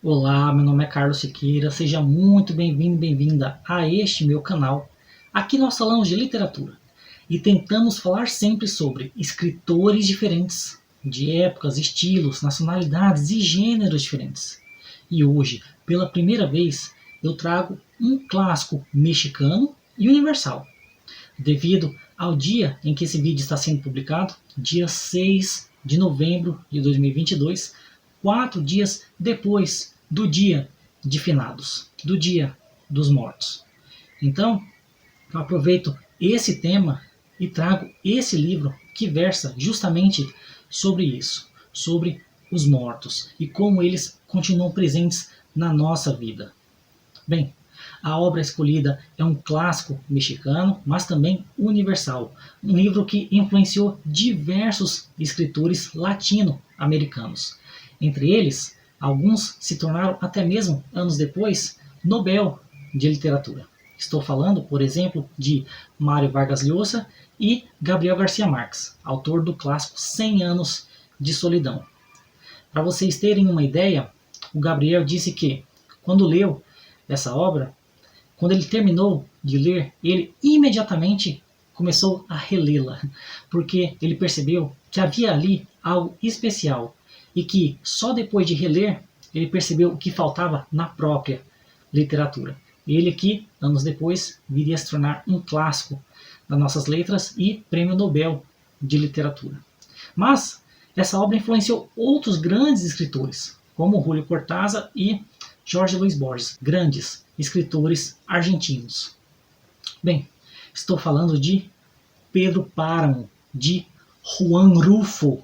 Olá, meu nome é Carlos Siqueira, seja muito bem-vindo e bem-vinda a este meu canal. Aqui nós falamos de literatura e tentamos falar sempre sobre escritores diferentes, de épocas, estilos, nacionalidades e gêneros diferentes. E hoje, pela primeira vez, eu trago um clássico mexicano e universal. Devido ao dia em que esse vídeo está sendo publicado, dia 6 de novembro de 2022, 4 dias depois do dia de finados, do dia dos mortos. Então, eu aproveito esse tema e trago esse livro que versa justamente sobre isso, sobre os mortos e como eles continuam presentes na nossa vida. Bem, a obra escolhida é um clássico mexicano, mas também universal, um livro que influenciou diversos escritores latino-americanos. Entre eles, alguns se tornaram até mesmo anos depois Nobel de Literatura. Estou falando, por exemplo, de Mário Vargas Llosa e Gabriel Garcia Marques, autor do clássico 100 Anos de Solidão. Para vocês terem uma ideia, o Gabriel disse que, quando leu essa obra, quando ele terminou de ler, ele imediatamente começou a relê-la, porque ele percebeu que havia ali algo especial e que só depois de reler ele percebeu o que faltava na própria literatura. Ele que, anos depois, viria a se tornar um clássico das nossas letras e prêmio Nobel de Literatura. Mas essa obra influenciou outros grandes escritores, como Julio Cortázar e Jorge Luis Borges, grandes escritores argentinos. Bem, estou falando de Pedro Páramo, de Juan Rulfo.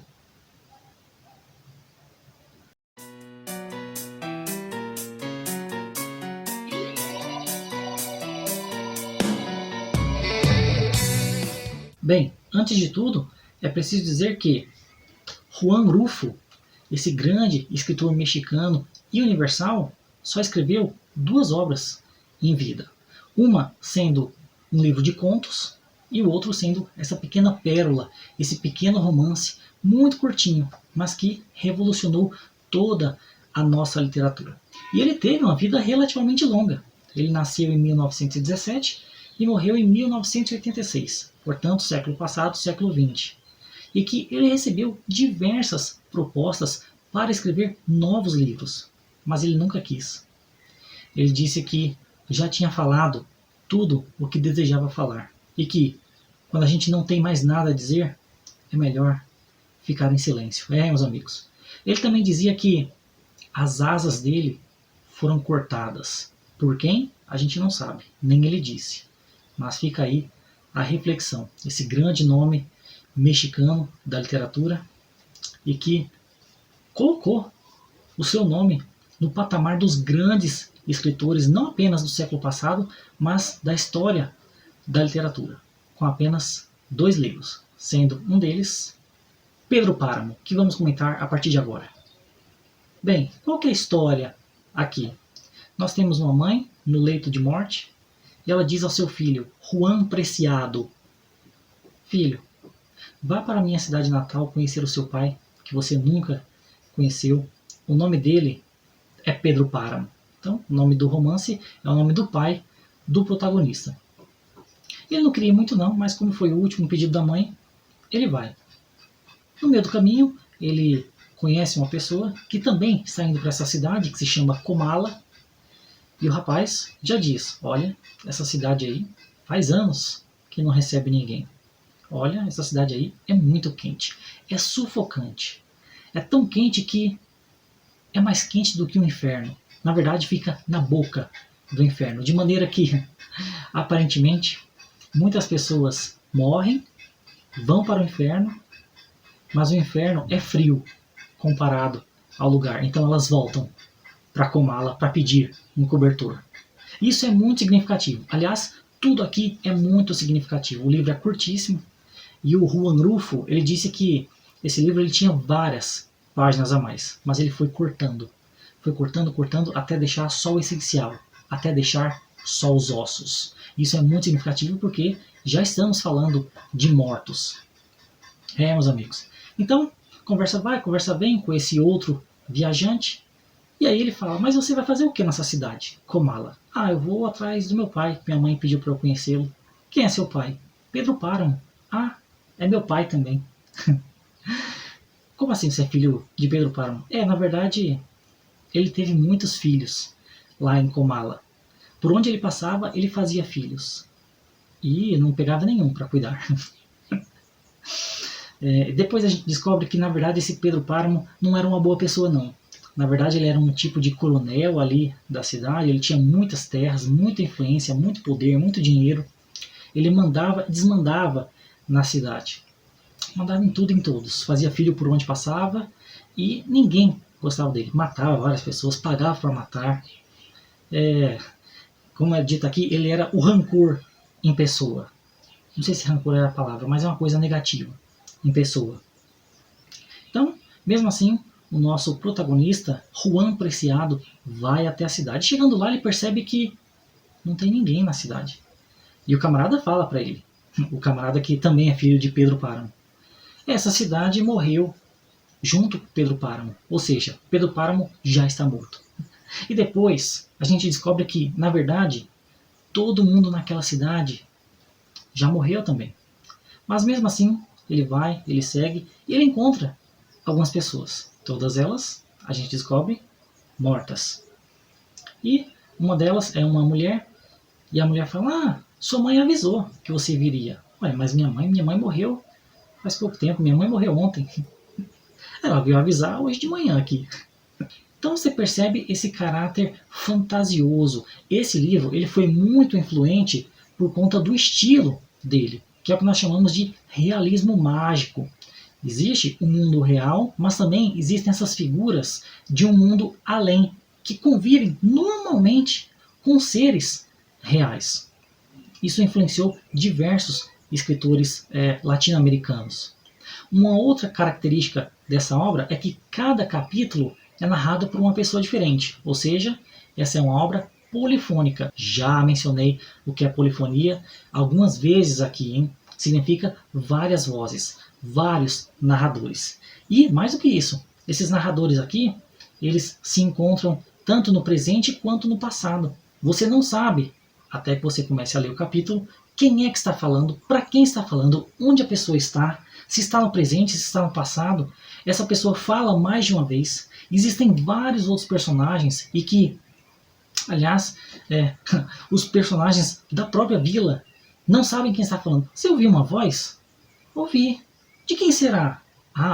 Bem, antes de tudo, é preciso dizer que Juan Rulfo, esse grande escritor mexicano e universal, só escreveu 2 obras em vida. Uma sendo um livro de contos e o outro sendo essa pequena pérola, esse pequeno romance muito curtinho, mas que revolucionou toda a nossa literatura. E ele teve uma vida relativamente longa. Ele nasceu em 1917 e morreu em 1986, portanto, século passado, século XX. E que ele recebeu diversas propostas para escrever novos livros, mas ele nunca quis. Ele disse que já tinha falado tudo o que desejava falar e que, quando a gente não tem mais nada a dizer, é melhor ficar em silêncio. Meus amigos. Ele também dizia que as asas dele foram cortadas. Por quem? A gente não sabe, nem ele disse. Mas fica aí a reflexão. Esse grande nome mexicano da literatura e que colocou o seu nome no patamar dos grandes escritores, não apenas do século passado, mas da história da literatura, com apenas 2 livros, sendo um deles Pedro Páramo, que vamos comentar a partir de agora. Bem, qual que é a história aqui? Nós temos uma mãe no leito de morte e ela diz ao seu filho, Juan Preciado: filho, vá para a minha cidade natal conhecer o seu pai, que você nunca conheceu. O nome dele é Pedro Páramo. Então, o nome do romance é o nome do pai do protagonista. Ele não queria muito não, mas como foi o último pedido da mãe, ele vai. No meio do caminho, ele conhece uma pessoa que também está indo para essa cidade, que se chama Comala, e o rapaz já diz, olha, essa cidade aí faz anos que não recebe ninguém. Olha, essa cidade aí é muito quente, é sufocante. É tão quente que é mais quente do que o inferno. Na verdade, fica na boca do inferno. De maneira que, aparentemente, muitas pessoas morrem, vão para o inferno, mas o inferno é frio comparado ao lugar. Então elas voltam para Comala para pedir um cobertor. Isso é muito significativo. Aliás, tudo aqui é muito significativo. O livro é curtíssimo e o Juan Rulfo, ele disse que esse livro ele tinha várias páginas a mais, mas ele foi cortando. Foi cortando até deixar só o essencial, até deixar só os ossos. Isso é muito significativo porque já estamos falando de mortos. Meus amigos. Então, conversa vai, conversa vem com esse outro viajante E aí ele fala, mas você vai fazer o que nessa cidade, Comala? Ah, eu vou atrás do meu pai, minha mãe pediu para eu conhecê-lo. Quem é seu pai? Pedro Páramo. Ah, é meu pai também. Como assim você é filho de Pedro Páramo? Na verdade, ele teve muitos filhos lá em Comala. Por onde ele passava, ele fazia filhos. E não pegava nenhum para cuidar. Depois a gente descobre que, na verdade, esse Pedro Páramo não era uma boa pessoa, não. Na verdade, ele era um tipo de coronel ali da cidade, ele tinha muitas terras, muita influência, muito poder, muito dinheiro. Ele mandava e desmandava na cidade. Mandava em tudo e em todos. Fazia filho por onde passava e ninguém gostava dele. Matava várias pessoas, pagava para matar. Como é dito aqui, ele era o rancor em pessoa. Não sei se rancor era a palavra, mas é uma coisa negativa em pessoa. Então, mesmo assim, o nosso protagonista, Juan Preciado, vai até a cidade. Chegando lá, ele percebe que não tem ninguém na cidade. E o camarada fala para ele, o camarada que também é filho de Pedro Páramo, essa cidade morreu junto com Pedro Páramo, ou seja, Pedro Páramo já está morto. E depois a gente descobre que, na verdade, todo mundo naquela cidade já morreu também. Mas mesmo assim, ele vai, ele segue e ele encontra algumas pessoas. Todas elas, a gente descobre, mortas. E uma delas é uma mulher, e a mulher fala, sua mãe avisou que você viria. Ué, mas minha mãe morreu faz pouco tempo, minha mãe morreu ontem. Ela veio avisar hoje de manhã aqui. Então você percebe esse caráter fantasioso. Esse livro ele foi muito influente por conta do estilo dele, que é o que nós chamamos de realismo mágico. Existe um mundo real, mas também existem essas figuras de um mundo além, que convivem normalmente com seres reais. Isso influenciou diversos escritores latino-americanos. Uma outra característica dessa obra é que cada capítulo é narrado por uma pessoa diferente, ou seja, essa é uma obra polifônica. Já mencionei o que é polifonia algumas vezes aqui, hein? Significa várias vozes, vários narradores. E mais do que isso, esses narradores aqui, eles se encontram tanto no presente quanto no passado. Você não sabe, até que você comece a ler o capítulo, quem é que está falando, para quem está falando, onde a pessoa está, se está no presente, se está no passado. Essa pessoa fala mais de uma vez. Existem vários outros personagens e que, aliás, os personagens da própria vila não sabem quem está falando. Você ouviu uma voz? Ouvi. De quem será?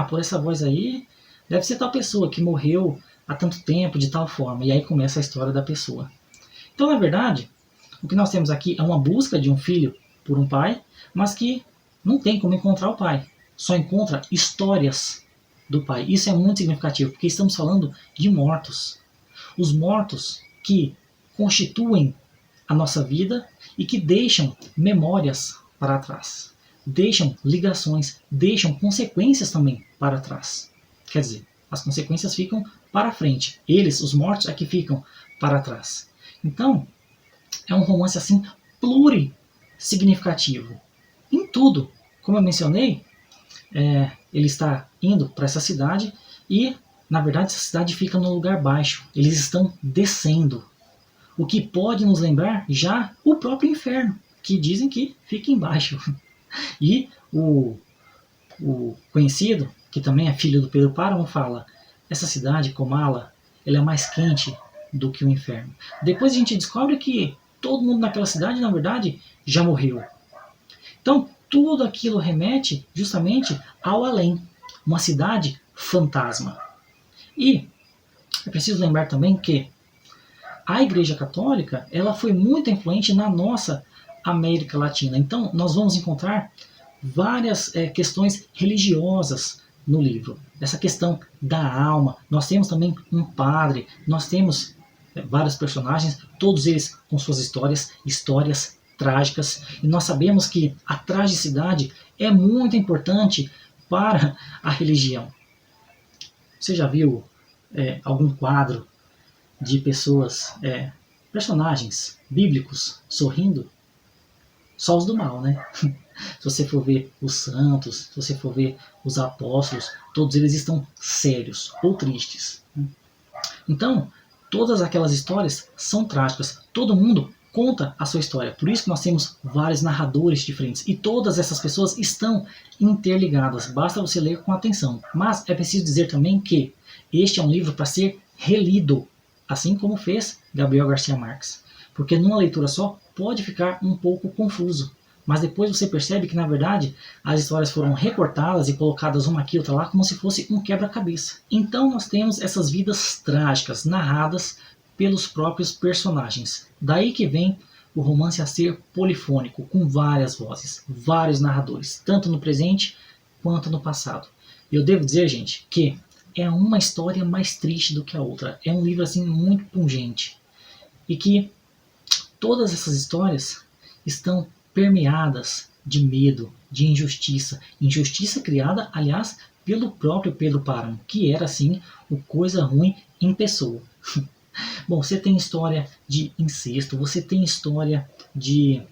Por essa voz aí, deve ser tal pessoa que morreu há tanto tempo, de tal forma. E aí começa a história da pessoa. Então, na verdade, o que nós temos aqui é uma busca de um filho por um pai, mas que não tem como encontrar o pai. Só encontra histórias do pai. Isso é muito significativo, porque estamos falando de mortos. Os mortos que constituem a nossa vida e que deixam memórias para trás. Deixam ligações, deixam consequências também para trás. Quer dizer, as consequências ficam para frente. Eles, os mortos, é que ficam para trás. Então, é um romance assim plurissignificativo. Em tudo, como eu mencionei, ele está indo para essa cidade e, na verdade, essa cidade fica no lugar baixo. Eles estão descendo. O que pode nos lembrar já o próprio inferno, que dizem que fica embaixo. E o conhecido, que também é filho do Pedro Páramo, fala, essa cidade, Comala, ela é mais quente do que o inferno. Depois a gente descobre que todo mundo naquela cidade, na verdade, já morreu. Então, tudo aquilo remete justamente ao além, uma cidade fantasma. E é preciso lembrar também que a Igreja Católica ela foi muito influente na nossa América Latina. Então, nós vamos encontrar várias questões religiosas no livro. Essa questão da alma. Nós temos também um padre, nós temos vários personagens, todos eles com suas histórias trágicas, e nós sabemos que a tragicidade é muito importante para a religião. Você já viu algum quadro de pessoas, personagens bíblicos sorrindo? Só os do mal, né? Se você for ver os santos, se você for ver os apóstolos, todos eles estão sérios ou tristes. Então, todas aquelas histórias são trágicas. Todo mundo conta a sua história. Por isso que nós temos vários narradores diferentes. E todas essas pessoas estão interligadas. Basta você ler com atenção. Mas é preciso dizer também que este é um livro para ser relido, assim como fez Gabriel Garcia Marques. Porque numa leitura só pode ficar um pouco confuso. Mas depois você percebe que, na verdade, as histórias foram recortadas e colocadas uma aqui, outra lá, como se fosse um quebra-cabeça. Então nós temos essas vidas trágicas, narradas pelos próprios personagens. Daí que vem o romance a ser polifônico, com várias vozes, vários narradores, tanto no presente quanto no passado. E eu devo dizer, gente, que é uma história mais triste do que a outra. É um livro assim muito pungente. E que todas essas histórias estão permeadas de medo, de injustiça. Injustiça criada, aliás, pelo próprio Pedro Páramo, que era, assim, o coisa ruim em pessoa. Bom, você tem história de incesto, você tem história de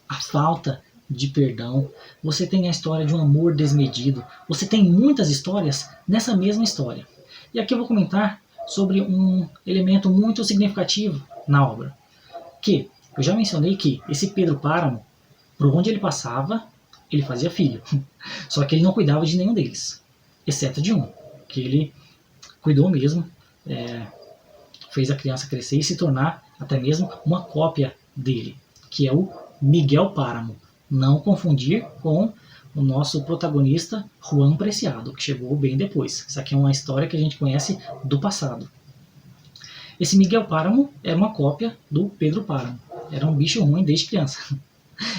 a falta de perdão, você tem a história de um amor desmedido, você tem muitas histórias nessa mesma história. E aqui eu vou comentar sobre um elemento muito significativo na obra, que eu já mencionei que esse Pedro Páramo, por onde ele passava, ele fazia filho. Só que ele não cuidava de nenhum deles, exceto de um, que ele cuidou mesmo, fez a criança crescer e se tornar até mesmo uma cópia dele, que é o Miguel Páramo. Não confundir com o nosso protagonista Juan Preciado, que chegou bem depois. Isso aqui é uma história que a gente conhece do passado. Esse Miguel Páramo era uma cópia do Pedro Páramo. Era um bicho ruim desde criança.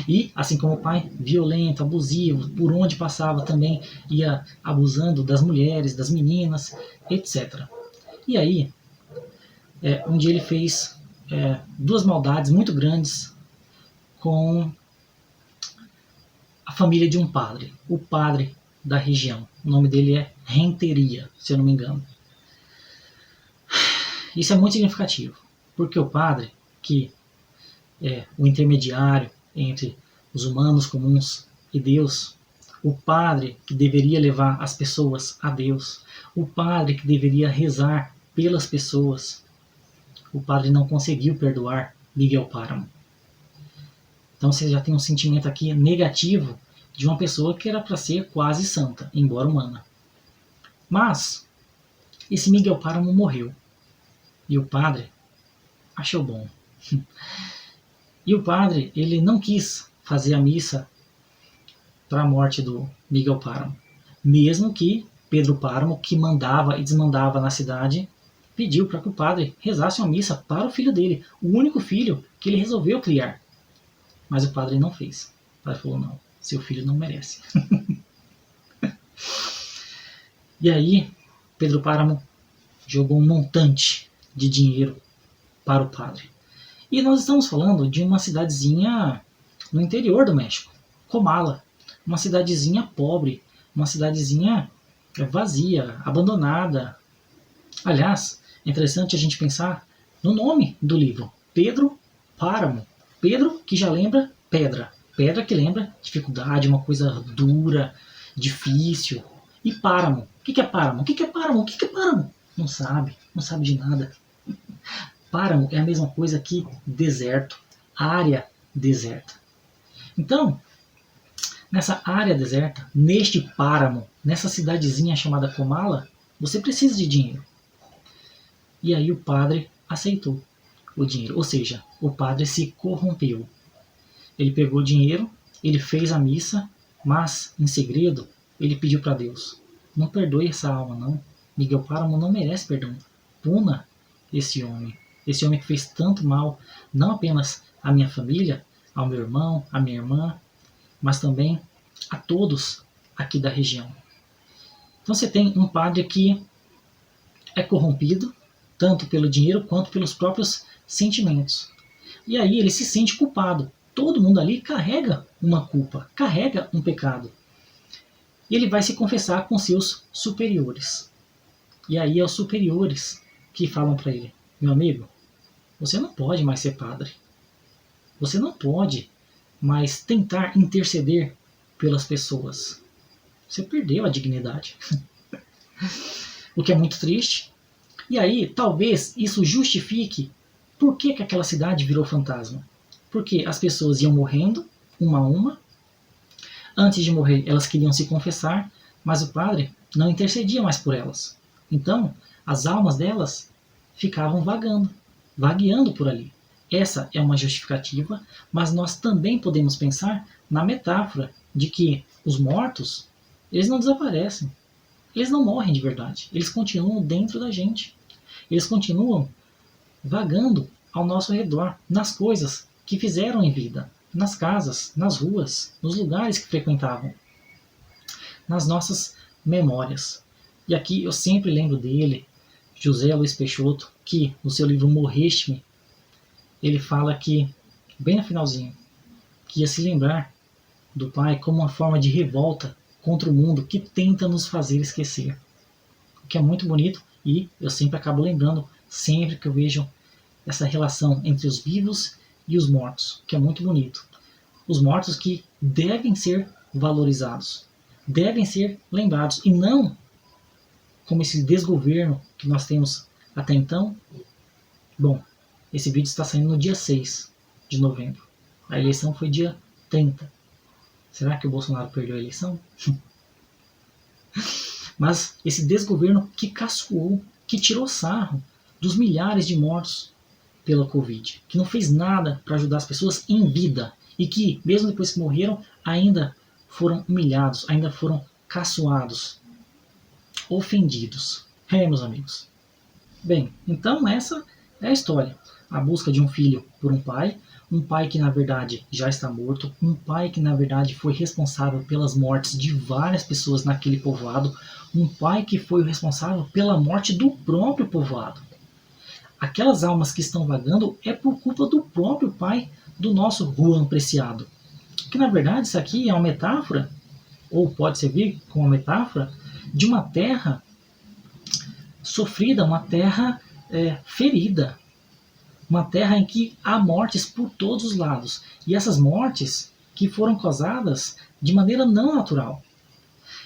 E, assim como o pai, violento, abusivo, por onde passava também ia abusando das mulheres, das meninas, etc. E aí, um dia ele fez duas maldades muito grandes com a família de um padre, o padre da região. O nome dele é Renteria, se eu não me engano. Isso é muito significativo, porque o padre, que é o intermediário entre os humanos comuns e Deus, o padre que deveria levar as pessoas a Deus, o padre que deveria rezar pelas pessoas, o padre não conseguiu perdoar Miguel Páramo. Então você já tem um sentimento aqui negativo de uma pessoa que era para ser quase santa, embora humana. Mas esse Miguel Páramo morreu. E o padre achou bom. E o padre, ele não quis fazer a missa para a morte do Miguel Páramo. Mesmo que Pedro Páramo, que mandava e desmandava na cidade, pediu para que o padre rezasse uma missa para o filho dele, o único filho que ele resolveu criar. Mas o padre não fez. O padre falou, não, seu filho não merece. E aí, Pedro Páramo jogou um montante de dinheiro para o padre. E nós estamos falando de uma cidadezinha no interior do México, Comala. Uma cidadezinha pobre, uma cidadezinha vazia, abandonada. Aliás, é interessante a gente pensar no nome do livro, Pedro Páramo. Pedro, que já lembra pedra. Pedra que lembra dificuldade, uma coisa dura, difícil. E páramo. O que é páramo? O que é páramo? O que é páramo? Não sabe de nada. Páramo é a mesma coisa que deserto, área deserta. Então, nessa área deserta, neste páramo, nessa cidadezinha chamada Comala, você precisa de dinheiro. E aí o padre aceitou o dinheiro, ou seja, o padre se corrompeu. Ele pegou o dinheiro, ele fez a missa, mas em segredo ele pediu para Deus, não perdoe essa alma não, Miguel Páramo não merece perdão, puna esse homem que fez tanto mal, não apenas à minha família, ao meu irmão, à minha irmã, mas também a todos aqui da região. Então você tem um padre que é corrompido, tanto pelo dinheiro quanto pelos próprios sentimentos. E aí ele se sente culpado. Todo mundo ali carrega uma culpa, carrega um pecado. E ele vai se confessar com seus superiores. E aí é os superiores que falam para ele, meu amigo, você não pode mais ser padre. Você não pode mais tentar interceder pelas pessoas. Você perdeu a dignidade. o que é muito triste. E aí, talvez isso justifique por que aquela cidade virou fantasma. Porque as pessoas iam morrendo, uma a uma. Antes de morrer, elas queriam se confessar, mas o padre não intercedia mais por elas. Então, as almas delas ficavam vagando, vagueando por ali. Essa é uma justificativa, mas nós também podemos pensar na metáfora de que os mortos, eles não desaparecem. Eles não morrem de verdade. Eles continuam dentro da gente. Eles continuam vagando ao nosso redor, nas coisas que fizeram em vida, nas casas, nas ruas, nos lugares que frequentavam, nas nossas memórias. E aqui eu sempre lembro dele, José Luiz Peixoto, que no seu livro Morreste-me, ele fala que, bem no finalzinho, que ia se lembrar do pai como uma forma de revolta contra o mundo que tenta nos fazer esquecer. O que é muito bonito e eu sempre acabo lembrando, sempre que eu vejo essa relação entre os vivos e os mortos, que é muito bonito. Os mortos que devem ser valorizados, devem ser lembrados, e não como esse desgoverno que nós temos até então. Bom, esse vídeo está saindo no dia 6 de novembro. A eleição foi dia 30. Será que o Bolsonaro perdeu a eleição? Mas esse desgoverno que caçoou, que tirou sarro dos milhares de mortos pela Covid, que não fez nada para ajudar as pessoas em vida e que, mesmo depois que morreram, ainda foram humilhados, ainda foram caçoados, ofendidos. Meus amigos. Bem, então essa é a história. A busca de um filho por um pai que na verdade já está morto, um pai que na verdade foi responsável pelas mortes de várias pessoas naquele povoado, um pai que foi o responsável pela morte do próprio povoado. Aquelas almas que estão vagando é por culpa do próprio pai do nosso Juan Preciado. Que na verdade isso aqui é uma metáfora, ou pode servir como uma metáfora, de uma terra sofrida, uma terra ferida. Uma terra em que há mortes por todos os lados. E essas mortes que foram causadas de maneira não natural.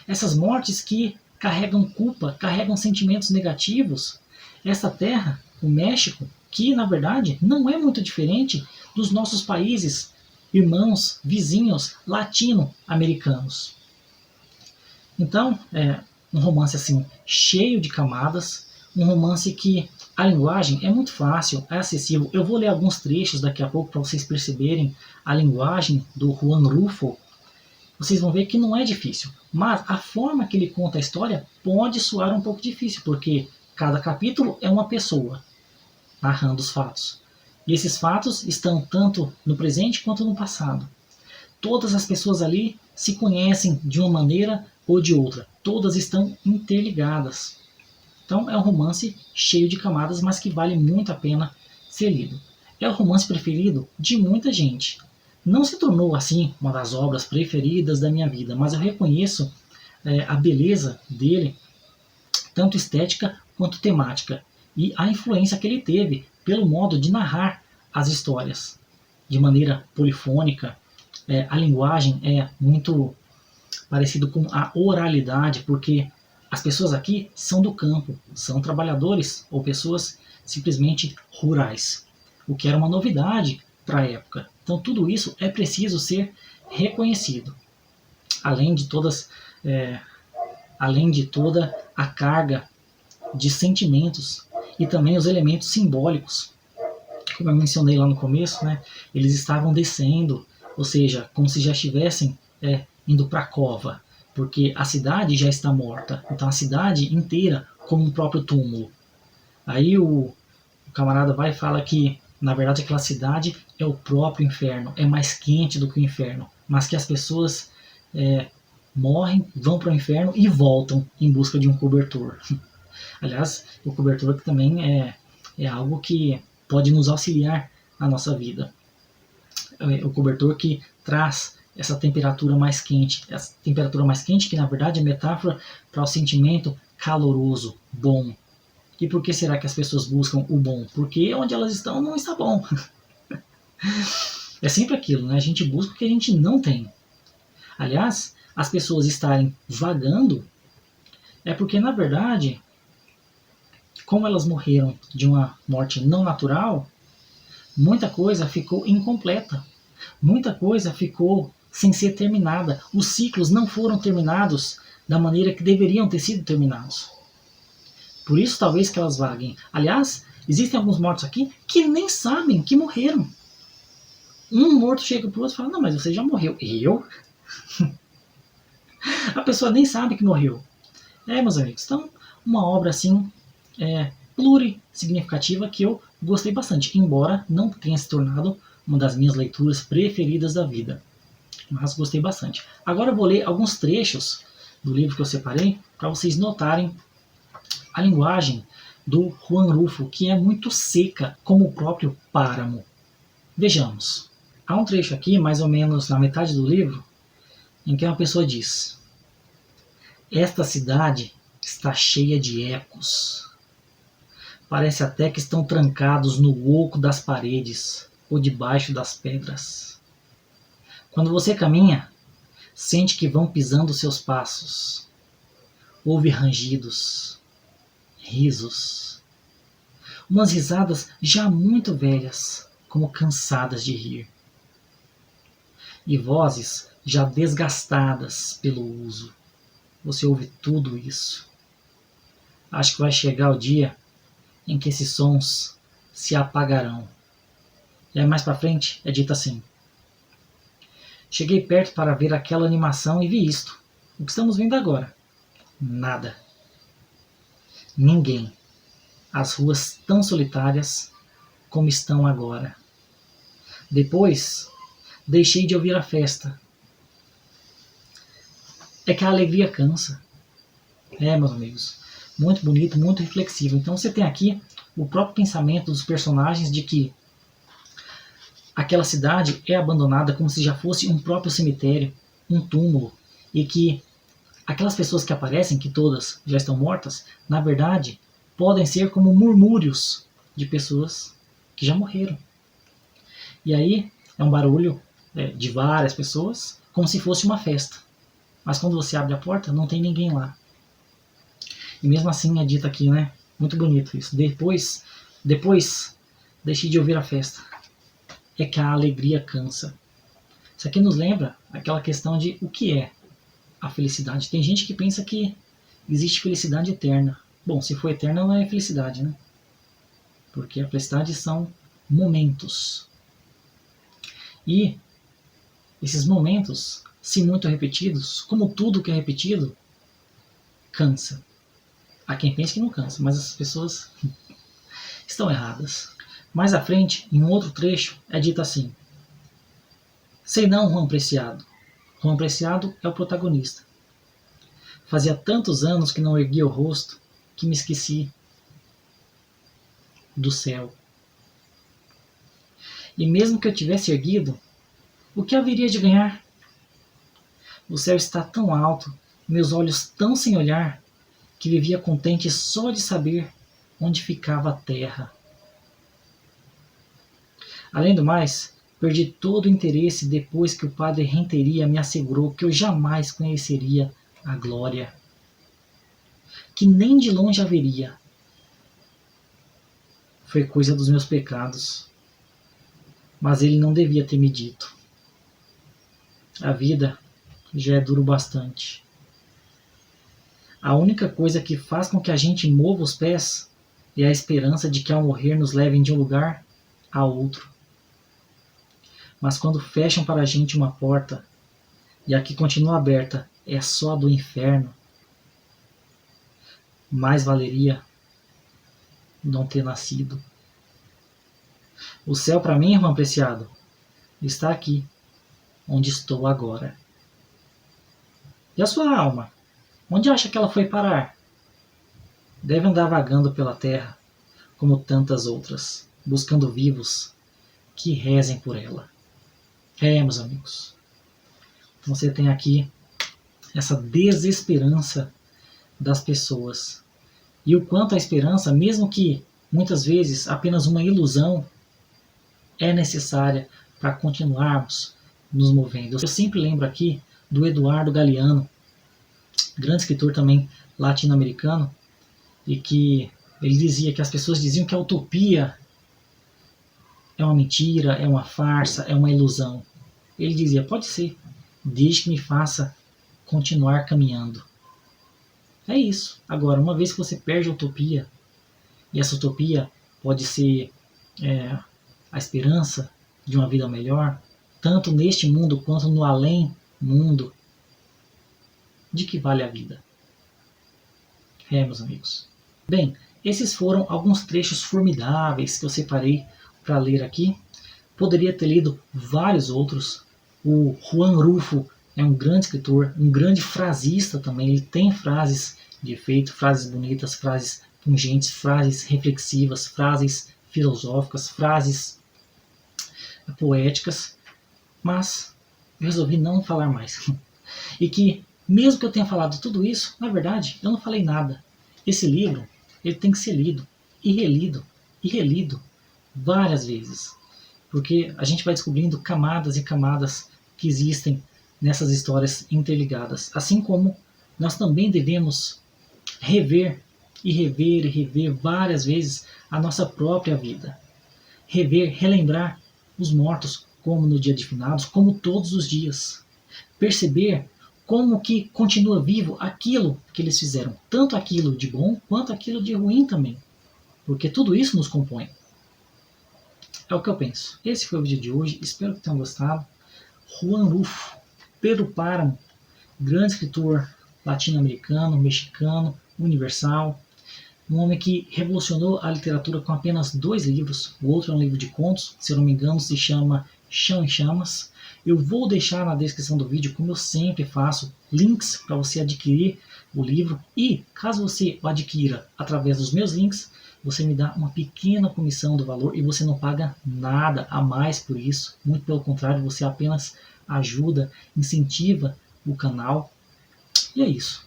Essas mortes que carregam culpa, carregam sentimentos negativos. Essa terra, o México, que na verdade não é muito diferente dos nossos países irmãos, vizinhos latino-americanos. Então, é um romance assim cheio de camadas, um romance que a linguagem é muito fácil, é acessível. Eu vou ler alguns trechos daqui a pouco para vocês perceberem a linguagem do Juan Rulfo. Vocês vão ver que não é difícil, mas a forma que ele conta a história pode soar um pouco difícil, porque cada capítulo é uma pessoa narrando os fatos. E esses fatos estão tanto no presente quanto no passado. Todas as pessoas ali se conhecem de uma maneira ou de outra. Todas estão interligadas. Então é um romance cheio de camadas, mas que vale muito a pena ser lido. É o romance preferido de muita gente. Não se tornou, assim, uma das obras preferidas da minha vida, mas eu reconheço a beleza dele, tanto estética quanto temática, e a influência que ele teve pelo modo de narrar as histórias, de maneira polifônica. A linguagem é muito parecido com a oralidade, porque as pessoas aqui são do campo, são trabalhadores ou pessoas simplesmente rurais, o que era uma novidade para a época. Então tudo isso é preciso ser reconhecido, além de toda a carga de sentimentos e também os elementos simbólicos. Como eu mencionei lá no começo, né, eles estavam descendo, ou seja, como se já estivessem indo para a cova, porque a cidade já está morta, então a cidade inteira como um próprio túmulo. Aí o camarada vai e fala que, na verdade, aquela cidade é o próprio inferno, é mais quente do que o inferno, mas que as pessoas morrem, vão para o inferno e voltam em busca de um cobertor. Aliás, o cobertor que também é algo que pode nos auxiliar na nossa vida. O cobertor que traz essa temperatura mais quente que na verdade é metáfora para o sentimento caloroso, bom. E por que será que as pessoas buscam o bom? Porque onde elas estão não está bom. É sempre aquilo, né? A gente busca o que a gente não tem. Aliás, as pessoas estarem vagando é porque, na verdade, como elas morreram de uma morte não natural, muita coisa ficou incompleta. Muita coisa ficou sem ser terminada. Os ciclos não foram terminados da maneira que deveriam ter sido terminados. Por isso, talvez que elas vaguem. Aliás, existem alguns mortos aqui que nem sabem que morreram. Um morto chega pro outro e fala, não, mas você já morreu. Eu? A pessoa nem sabe que morreu. Meus amigos, então, uma obra assim, plurissignificativa que eu gostei bastante, embora não tenha se tornado uma das minhas leituras preferidas da vida. Mas gostei bastante. Agora eu vou ler alguns trechos do livro que eu separei para vocês notarem a linguagem do Juan Rulfo, que é muito seca, como o próprio Páramo. Vejamos. Há um trecho aqui, mais ou menos na metade do livro, em que uma pessoa diz: esta cidade está cheia de ecos. Parece até que estão trancados no oco das paredes ou debaixo das pedras. Quando você caminha, sente que vão pisando seus passos. Ouve rangidos, risos. Umas risadas já muito velhas, como cansadas de rir. E vozes já desgastadas pelo uso. Você ouve tudo isso. Acho que vai chegar o dia em que esses sons se apagarão. E aí mais para frente é dito assim: cheguei perto para ver aquela animação e vi isto. O que estamos vendo agora? Nada. Ninguém. As ruas tão solitárias como estão agora. Depois, deixei de ouvir a festa. É que a alegria cansa. Meus amigos, muito bonito, muito reflexivo. Então você tem aqui o próprio pensamento dos personagens de que aquela cidade é abandonada como se já fosse um próprio cemitério, um túmulo, e que aquelas pessoas que aparecem, que todas já estão mortas, na verdade, podem ser como murmúrios de pessoas que já morreram. E aí é um barulho de várias pessoas, como se fosse uma festa. Mas quando você abre a porta, não tem ninguém lá. E mesmo assim é dito aqui, né? Muito bonito isso. Depois deixei de ouvir a festa. É que a alegria cansa. Isso aqui nos lembra aquela questão de o que é a felicidade. Tem gente que pensa que existe felicidade eterna. Bom, se for eterna não é felicidade, né? Porque a felicidade são momentos. E esses momentos, se muito repetidos, como tudo que é repetido, cansa. Há quem pense que não cansa, mas as pessoas estão erradas. Mais à frente, em um outro trecho, é dito assim: sei não, Juan Preciado. Juan Preciado é o protagonista. Fazia tantos anos que não erguia o rosto que me esqueci do céu. E mesmo que eu tivesse erguido, o que haveria de ganhar? O céu está tão alto, meus olhos tão sem olhar, que vivia contente só de saber onde ficava a terra. Além do mais, perdi todo o interesse depois que o padre Renteria me assegurou que eu jamais conheceria a glória, que nem de longe haveria. Foi coisa dos meus pecados, mas ele não devia ter me dito. A vida já é duro bastante. A única coisa que faz com que a gente mova os pés é a esperança de que ao morrer nos levem de um lugar a outro. Mas quando fecham para a gente uma porta e a que continua aberta é só a do inferno, mais valeria não ter nascido. O céu para mim, irmão apreciado, está aqui, onde estou agora. E a sua alma? Onde acha que ela foi parar? Deve andar vagando pela terra, como tantas outras, buscando vivos que rezem por ela. Meus amigos. Então você tem aqui essa desesperança das pessoas. E o quanto a esperança, mesmo que muitas vezes apenas uma ilusão, é necessária para continuarmos nos movendo. Eu sempre lembro aqui do Eduardo Galeano, grande escritor também latino-americano, e que Ele dizia que as pessoas diziam que a utopia é uma mentira, é uma farsa, é uma ilusão. Ele dizia, pode ser, desde que me faça continuar caminhando. É isso. Agora, uma vez que você perde a utopia, e essa utopia pode ser a esperança de uma vida melhor, tanto neste mundo quanto no além mundo, de que vale a vida? Meus amigos. Bem, esses foram alguns trechos formidáveis que eu separei para ler aqui. Poderia ter lido vários outros. O Juan Rulfo é um grande escritor, um grande frasista também. Ele tem frases de efeito, frases bonitas, frases pungentes, frases reflexivas, frases filosóficas, frases poéticas. Mas eu resolvi não falar mais. E que, mesmo que eu tenha falado tudo isso, na verdade, eu não falei nada. Esse livro, ele tem que ser lido e relido várias vezes. Porque a gente vai descobrindo camadas e camadas que existem nessas histórias interligadas. Assim como nós também devemos rever e rever e rever várias vezes a nossa própria vida. Rever, relembrar os mortos, como no dia de finados, como todos os dias. Perceber como que continua vivo aquilo que eles fizeram, tanto aquilo de bom quanto aquilo de ruim também. Porque tudo isso nos compõe. É o que eu penso. Esse foi o vídeo de hoje, espero que tenham gostado. Juan Rulfo, Pedro Páramo, grande escritor latino-americano, mexicano, universal, um homem que revolucionou a literatura com apenas 2 livros. O outro é um livro de contos, se eu não me engano se chama Chão em Chamas. Eu vou deixar na descrição do vídeo, como eu sempre faço, links para você adquirir o livro. E caso você o adquira através dos meus links, você me dá uma pequena comissão do valor e você não paga nada a mais por isso. Muito pelo contrário, você apenas ajuda, incentiva o canal. E é isso.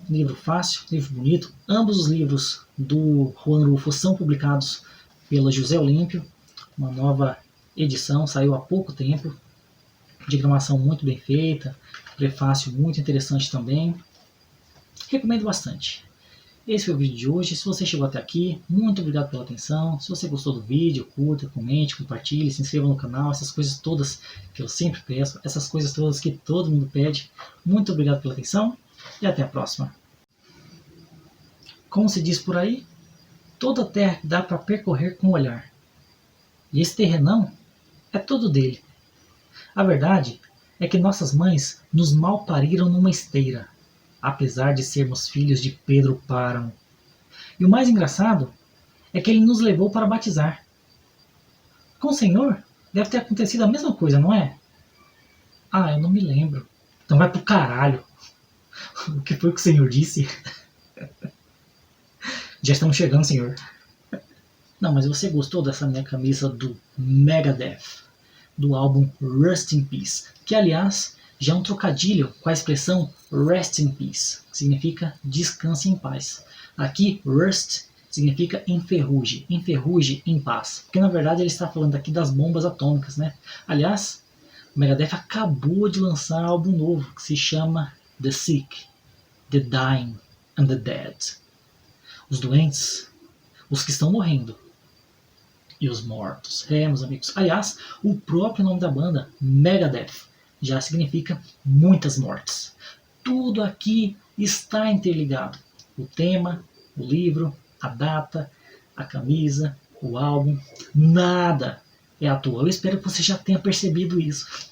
Livro fácil, livro bonito. Ambos os livros do Juan Rulfo são publicados pela José Olímpio. Uma nova edição, saiu há pouco tempo. Diagramação muito bem feita. Prefácio muito interessante também. Recomendo bastante. Esse foi o vídeo de hoje. Se você chegou até aqui, muito obrigado pela atenção. Se você gostou do vídeo, curta, comente, compartilhe, se inscreva no canal. Essas coisas todas que eu sempre peço. Essas coisas todas que todo mundo pede. Muito obrigado pela atenção e até a próxima. Como se diz por aí, toda terra dá para percorrer com o olhar. E esse terrenão é todo dele. A verdade é que nossas mães nos malpariram numa esteira, apesar de sermos filhos de Pedro Páramo. E o mais engraçado é que ele nos levou para batizar. Com o Senhor deve ter acontecido a mesma coisa, não é? Ah, eu não me lembro. Então vai pro caralho. O que foi que o Senhor disse? Já estamos chegando, Senhor. Não, mas você gostou dessa minha camisa do Megadeth, do álbum Rust in Peace, que aliás já é um trocadilho com a expressão Rest in Peace, que significa descanse em paz. Aqui, Rust significa enferruje em paz, porque na verdade ele está falando aqui das bombas atômicas, né? Aliás, o Megadeth acabou de lançar um álbum novo que se chama The Sick, The Dying and the Dead. Os doentes, os que estão morrendo e os mortos. Meus amigos. Aliás, o próprio nome da banda, Megadeth, já significa muitas mortes. Tudo aqui está interligado. O tema, o livro, a data, a camisa, o álbum, nada é à toa. Eu espero que você já tenha percebido isso.